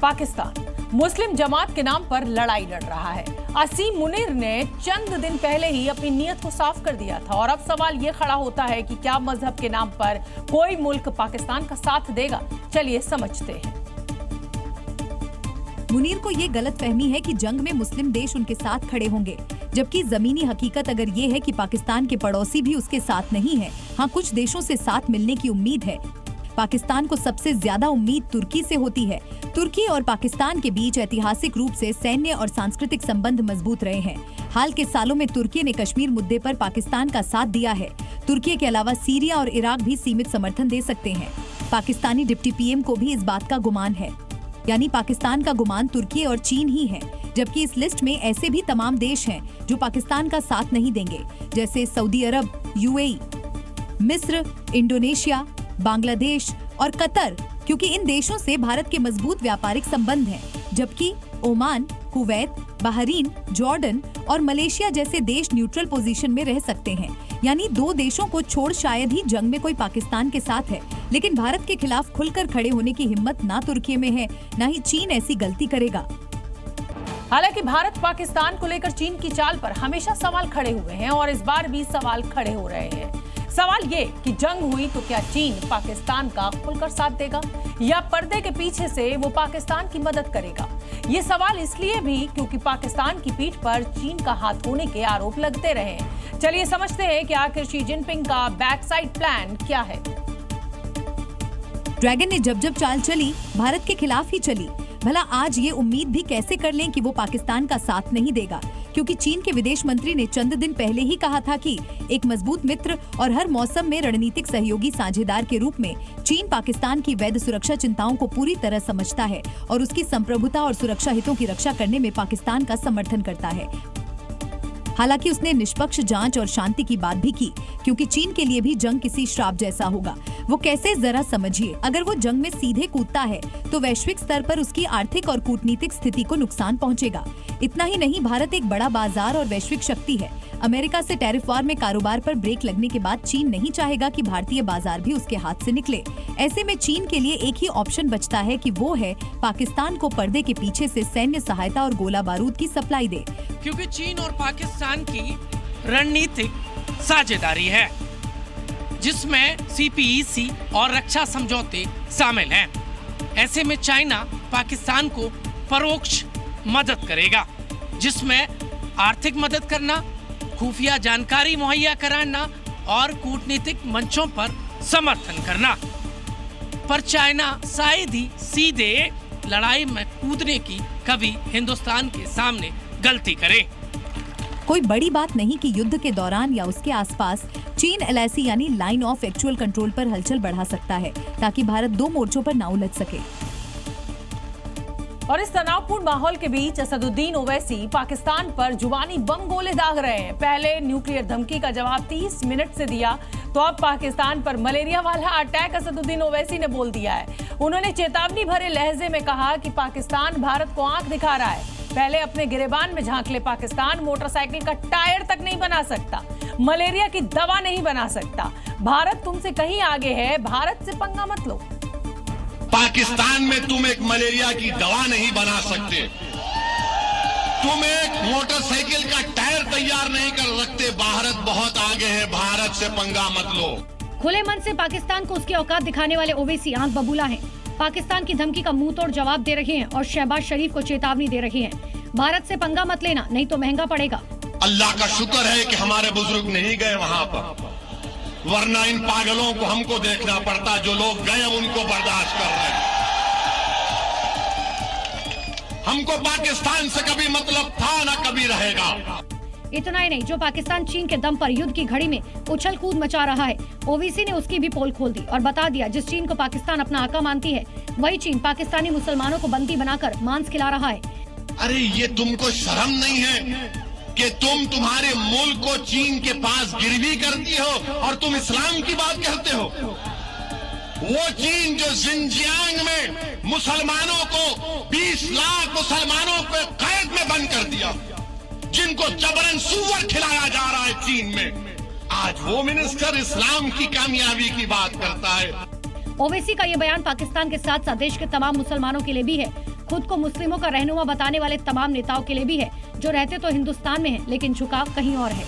पाकिस्तान मुस्लिम जमात के नाम पर लड़ाई लड़ रहा है। असीम मुनीर ने चंद दिन पहले ही अपनी नीयत को साफ कर दिया था और अब सवाल ये खड़ा होता है कि क्या मजहब के नाम पर कोई मुल्क पाकिस्तान का साथ देगा। चलिए समझते हैं। मुनीर को ये गलतफहमी है कि जंग में मुस्लिम देश उनके साथ खड़े होंगे, जबकि जमीनी हकीकत अगर ये है कि पाकिस्तान के पड़ोसी भी उसके साथ नहीं है। हाँ, कुछ देशों से साथ मिलने की उम्मीद है। पाकिस्तान को सबसे ज्यादा उम्मीद तुर्की से होती है। तुर्की और पाकिस्तान के बीच ऐतिहासिक रूप से सैन्य और सांस्कृतिक संबंध मजबूत रहे हैं। हाल के सालों में तुर्की ने कश्मीर मुद्दे पर पाकिस्तान का साथ दिया है। तुर्की के अलावा सीरिया और इराक भी सीमित समर्थन दे सकते हैं। पाकिस्तानी डिप्टी पीएम को भी इस बात का गुमान है, यानी पाकिस्तान का गुमान तुर्की और चीन ही है। जबकि इस लिस्ट में ऐसे भी तमाम देश हैं जो पाकिस्तान का साथ नहीं देंगे, जैसे सऊदी अरब, यूएई, मिस्र, इंडोनेशिया, बांग्लादेश और कतर, क्योंकि इन देशों से भारत के मजबूत व्यापारिक संबंध हैं। जबकि ओमान, कुवैत, बहरीन, जॉर्डन और मलेशिया जैसे देश न्यूट्रल पोजीशन में रह सकते हैं। यानी दो देशों को छोड़ शायद ही जंग में कोई पाकिस्तान के साथ है। लेकिन भारत के खिलाफ खुलकर खड़े होने की हिम्मत ना तुर्की में है, ना ही चीन ऐसी गलती करेगा। हालांकि भारत पाकिस्तान को लेकर चीन की चाल पर हमेशा सवाल खड़े हुए हैं और इस बार भी सवाल खड़े हो रहे हैं। सवाल ये कि जंग हुई तो क्या चीन पाकिस्तान का खुलकर साथ देगा या पर्दे के पीछे से वो पाकिस्तान की मदद करेगा। ये सवाल इसलिए भी क्योंकि पाकिस्तान की पीठ पर चीन का हाथ होने के आरोप लगते रहे हैं। चलिए समझते हैं कि आखिर शी जिनपिंग का बैक साइड प्लान क्या है। ड्रैगन ने जब जब चाल चली, भारत के खिलाफ ही चली। भला आज ये उम्मीद भी कैसे कर लें कि वो पाकिस्तान का साथ नहीं देगा, क्योंकि चीन के विदेश मंत्री ने चंद दिन पहले ही कहा था कि एक मजबूत मित्र और हर मौसम में रणनीतिक सहयोगी साझेदार के रूप में चीन पाकिस्तान की वैध सुरक्षा चिंताओं को पूरी तरह समझता है और उसकी संप्रभुता और सुरक्षा हितों की रक्षा करने में पाकिस्तान का समर्थन करता है। हालांकि उसने निष्पक्ष जांच और शांति की बात भी की, क्योंकि चीन के लिए भी जंग किसी श्राप जैसा होगा। वो कैसे, जरा समझिए। अगर वो जंग में सीधे कूदता है तो वैश्विक स्तर पर उसकी आर्थिक और कूटनीतिक स्थिति को नुकसान पहुंचेगा। इतना ही नहीं, भारत एक बड़ा बाजार और वैश्विक शक्ति है। अमेरिका से टैरिफ वार में कारोबार पर ब्रेक लगने के बाद चीन नहीं चाहेगा कि भारतीय बाजार भी उसके हाथ से निकले। ऐसे में चीन के लिए एक ही ऑप्शन बचता है कि वो है पाकिस्तान को पर्दे के पीछे से सैन्य सहायता और गोला बारूद की सप्लाई दे, क्योंकि चीन और पाकिस्तान की रणनीतिक साझेदारी है, जिसमें सीपीईसी और रक्षा समझौते शामिल हैं। ऐसे में चाइना पाकिस्तान को परोक्ष मदद करेगा, जिसमें आर्थिक मदद करना, खुफिया जानकारी मुहैया कराना और कूटनीतिक मंचों पर समर्थन करना। पर चाइना शायद ही सीधे लड़ाई में कूदने की कभी हिंदुस्तान के सामने गलती करे। कोई बड़ी बात नहीं कि युद्ध के दौरान या उसके आसपास चीन एलएसी यानी लाइन ऑफ एक्चुअल कंट्रोल पर हलचल बढ़ा सकता है, ताकि भारत दो मोर्चों पर ना उलझ सके। और इस तनावपूर्ण माहौल के बीच असदुद्दीन ओवैसी पाकिस्तान पर जुबानी बम गोले दाग रहे हैं। पहले न्यूक्लियर धमकी का जवाब 30 मिनट से दिया, तो अब पाकिस्तान पर मलेरिया वाला अटैक असदुद्दीन ओवैसी ने बोल दिया है। उन्होंने चेतावनी भरे लहजे में कहा कि पाकिस्तान भारत को आंख दिखा रहा है। पहले अपने गिरेबान में झांक ले पाकिस्तान, मोटरसाइकिल का टायर तक नहीं बना सकता, मलेरिया की दवा नहीं बना सकता। भारत तुमसे कहीं आगे है, भारत से पंगा मत लो। पाकिस्तान में तुम एक मलेरिया की दवा नहीं बना सकते, तुम एक मोटरसाइकिल का टायर तैयार नहीं कर सकते। भारत बहुत आगे है, भारत से पंगा मत लो। खुले मन से पाकिस्तान को उसकी औकात दिखाने वाले ओवैसी आंख बबूला हैं। पाकिस्तान की धमकी का मुंह तोड़ जवाब दे रहे हैं और शहबाज शरीफ को चेतावनी दे रहे हैं, भारत से पंगा मत लेना, नहीं तो महंगा पड़ेगा। अल्लाह का शुक्र है कि हमारे बुजुर्ग नहीं गए वहां पर, वरना इन पागलों को हमको देखना पड़ता। जो लोग गए उनको बर्दाश्त कर रहे हैं। हमको पाकिस्तान से कभी मतलब था, ना कभी रहेगा। इतना ही नहीं, जो पाकिस्तान चीन के दम पर युद्ध की घड़ी में उछल कूद मचा रहा है, ओवैसी ने उसकी भी पोल खोल दी और बता दिया, जिस चीन को पाकिस्तान अपना आका मानती है, वही चीन पाकिस्तानी मुसलमानों को बंदी बनाकर मांस खिला रहा है। अरे ये तुमको शर्म नहीं है कि तुम तुम्हारे मुल्क को चीन के पास गिरवी करती हो और तुम इस्लाम की बात कहते हो? वो चीन जो जिनजियांग में मुसलमानों को 20 लाख मुसलमानों को कैद में बंद कर दिया, जिनको जबरन सूअर खिलाया जा रहा है चीन में, आज वो मिनिस्टर इस्लाम की कामयाबी की बात करता है। ओवैसी का ये बयान पाकिस्तान के साथ साथ देश के तमाम मुसलमानों के लिए भी है। खुद को मुस्लिमों का रहनुमा बताने वाले तमाम नेताओं के लिए भी है, जो रहते तो हिंदुस्तान में हैं, लेकिन झुकाव कहीं और है।